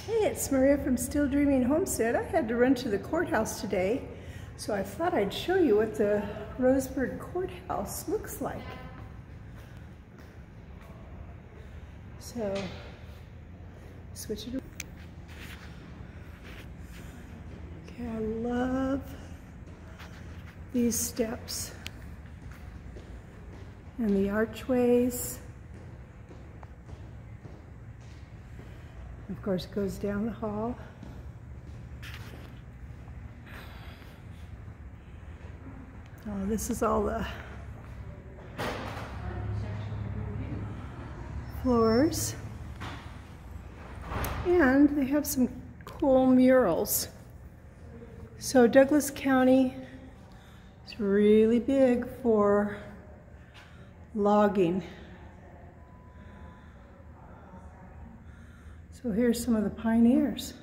Hey, it's Maria from Still Dreaming Homestead. I had to run to the courthouse today, so I thought I'd show you what the Roseburg Courthouse looks like. So, switch it around. Okay, I love these steps and the archways. Of course, it goes down the hall. Oh, this is all the floors. And they have some cool murals. So Douglas County is really big for logging. So here's some of the pioneers.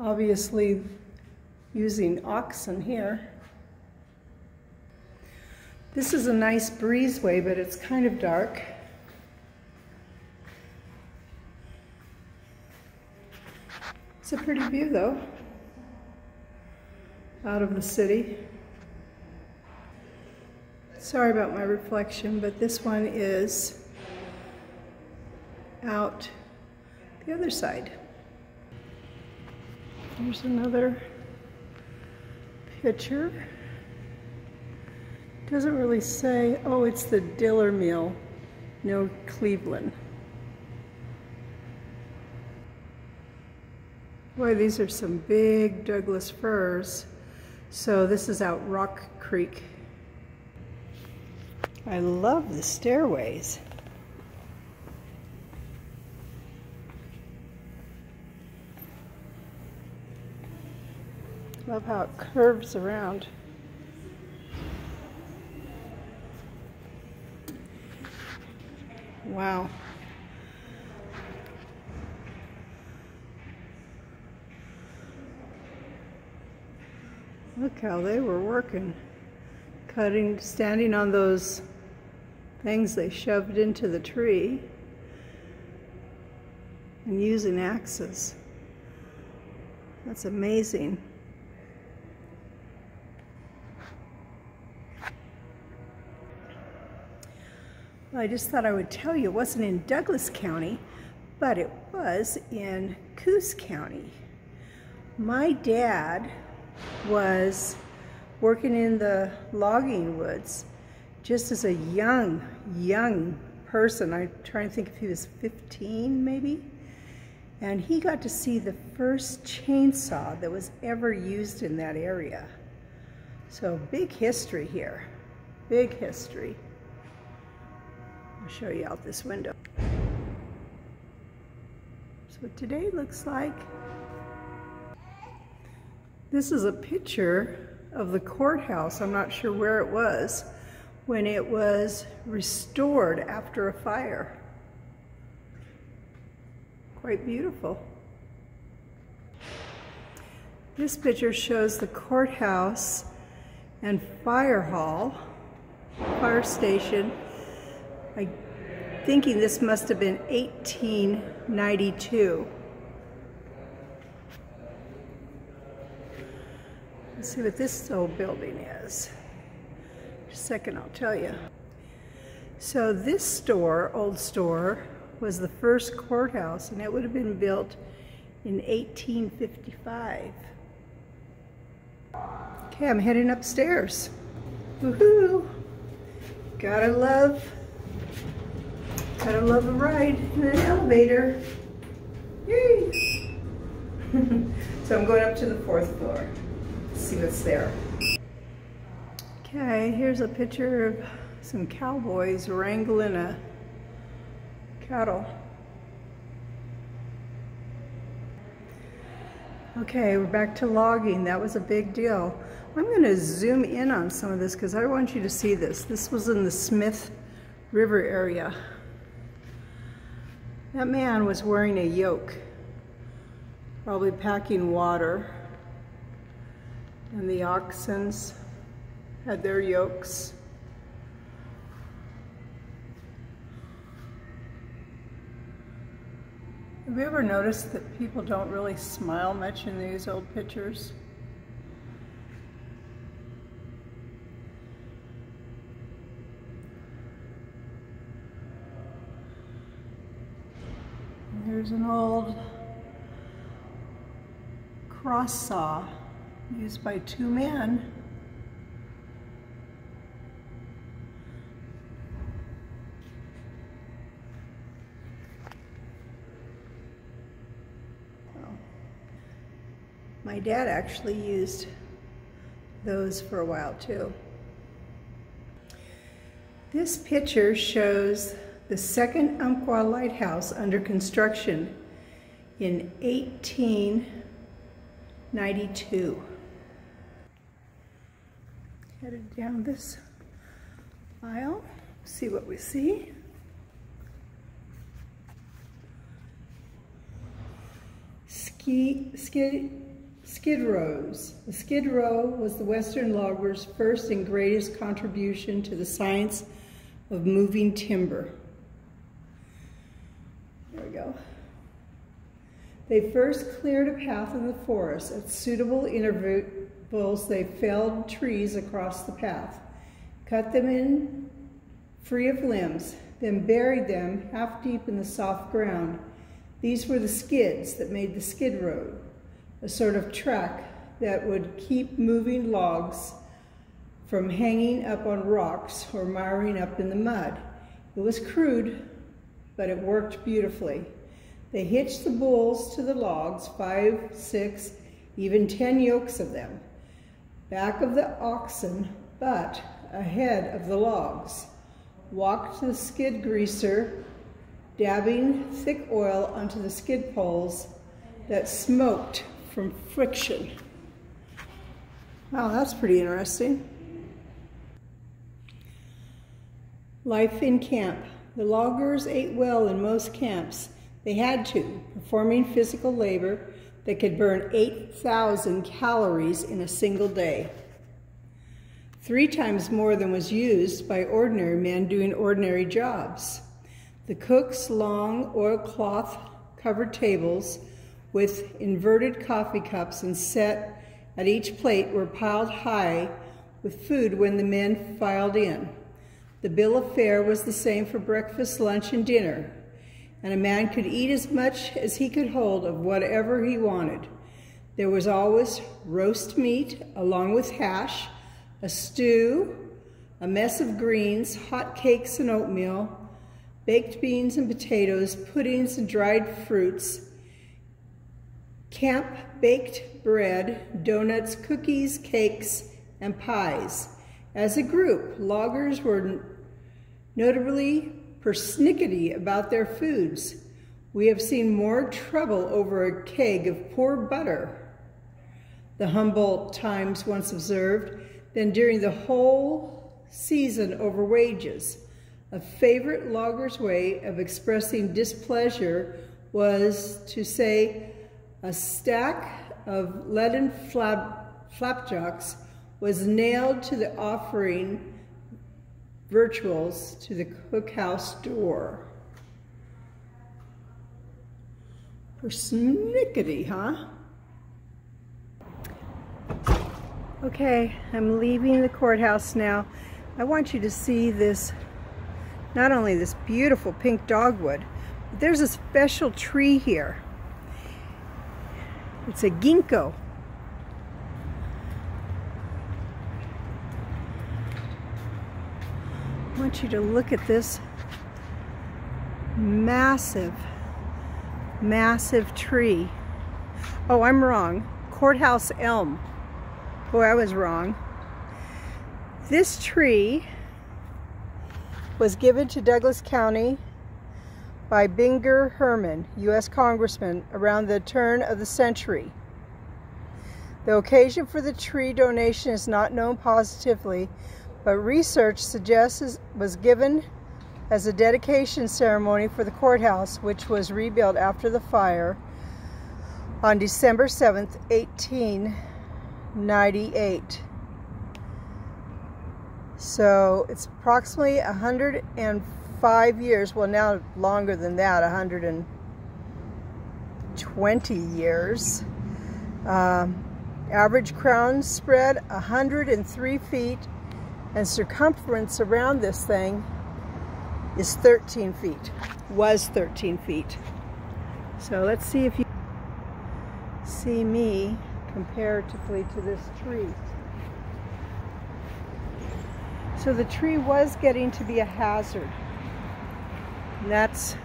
Obviously using oxen here. This is a nice breezeway, but it's kind of dark. It's a pretty view though, out of the city. Sorry about my reflection, but this one is out the other side. Here's another picture. Doesn't really say, oh, it's the Diller Mill, no, Cleveland. Boy, these are some big Douglas firs. So this is out Rock Creek. I love the stairways. Love how it curves around. Wow. Look how they were working. Cutting, standing on those things they shoved into the tree and using axes. That's amazing. Well, I just thought I would tell you it wasn't in Douglas County, but it was in Coos County. My dad was working in the logging woods just as a young person. I'm trying to think if he was 15 maybe. And he got to see the first chainsaw that was ever used in that area. So big history here, big history. I'll show you out this window. That's what today looks like. This is a picture of the courthouse. I'm not sure where it was when it was restored after a fire. Quite beautiful. This picture shows the courthouse and fire hall, fire station. I'm thinking this must have been 1892. Let's see what this old building is. Just a second, I'll tell you. So this store, old store, was the first courthouse, and it would have been built in 1855. Okay, I'm heading upstairs. Woohoo! Gotta love a ride in an elevator. Yay! So I'm going up to the 4th floor. Let's see what's there. Okay, here's a picture of some cowboys wrangling a cattle. Okay, we're back to logging. That was a big deal. I'm going to zoom in on some of this because I want you to see this. This was in the Smith River area. That man was wearing a yoke, probably packing water, and the oxen had their yokes. Have you ever noticed that people don't really smile much in these old pictures? Here's an old cross saw used by two men. My dad actually used those for a while too. This picture shows the second Umpqua Lighthouse under construction in 1892. Headed down this aisle, see what we see. Skid rows. The skid row was the Western loggers' first and greatest contribution to the science of moving timber. There we go. They first cleared a path in the forest. At suitable intervals, they felled trees across the path, cut them in free of limbs, then buried them half deep in the soft ground. These were the skids that made the skid road, a sort of track that would keep moving logs from hanging up on rocks or miring up in the mud. It was crude, but it worked beautifully. They hitched the bulls to the logs, 5, 6, even 10 yokes of them, back of the oxen, but ahead of the logs. Walked the skid greaser, dabbing thick oil onto the skid poles that smoked from friction. Wow, that's pretty interesting. Life in camp. The loggers ate well in most camps. They had to, performing physical labor that could burn 8,000 calories in a single day. 3 times more than was used by ordinary men doing ordinary jobs. The cooks' long oilcloth covered tables with inverted coffee cups and set at each plate were piled high with food when the men filed in. The bill of fare was the same for breakfast, lunch, and dinner, and a man could eat as much as he could hold of whatever he wanted. There was always roast meat along with hash, a stew, a mess of greens, hot cakes and oatmeal, baked beans and potatoes, puddings and dried fruits, camp baked bread, donuts, cookies, cakes, and pies. As a group, loggers were notably persnickety about their foods. We have seen more trouble over a keg of poor butter, the Humboldt Times once observed, than during the whole season over wages. A favorite logger's way of expressing displeasure was to say a stack of leaden flapjacks was nailed to the offering virtuals to the cookhouse door. Persnickety, huh? Okay, I'm leaving the courthouse now. I want you to see this, not only this beautiful pink dogwood, but there's a special tree here. It's a ginkgo. I want you to look at this massive, massive tree. Oh, I'm wrong. Courthouse elm. Boy, I was wrong. This tree was given to Douglas County by Binger Herman, U.S. Congressman, around the turn of the century. The occasion for the tree donation is not known positively, but research suggests it was given as a dedication ceremony for the courthouse, which was rebuilt after the fire on December 7th, 1898. So it's approximately 105 years, well now longer than that, 20 years. Average crown spread 103 feet, and circumference around this thing is 13 feet. Was 13 feet. So let's see if you see me comparatively to this tree. So the tree was getting to be a hazard. And that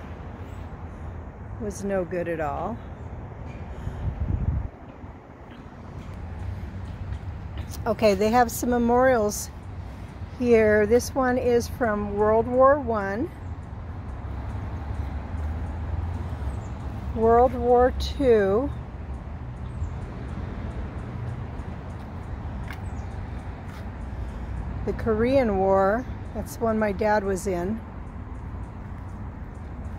was no good at all. Okay, they have some memorials here. This one is from World War I, World War II, the Korean War, that's the one my dad was in,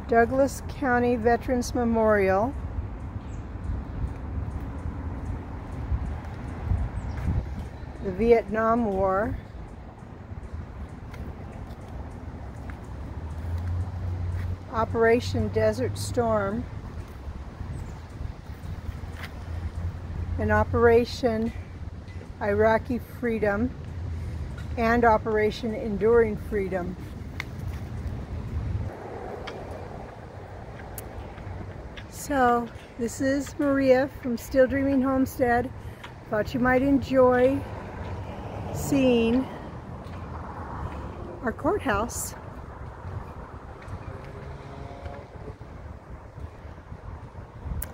Douglas County Veterans Memorial, the Vietnam War, Operation Desert Storm, and Operation Iraqi Freedom, and Operation Enduring Freedom. So this is Maria from Still Dreaming Homestead. Thought you might enjoy seeing our courthouse.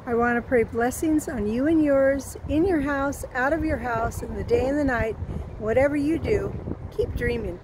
I want to pray blessings on you and yours, in your house, out of your house, in the day and the night. Whatever you do, keep dreaming.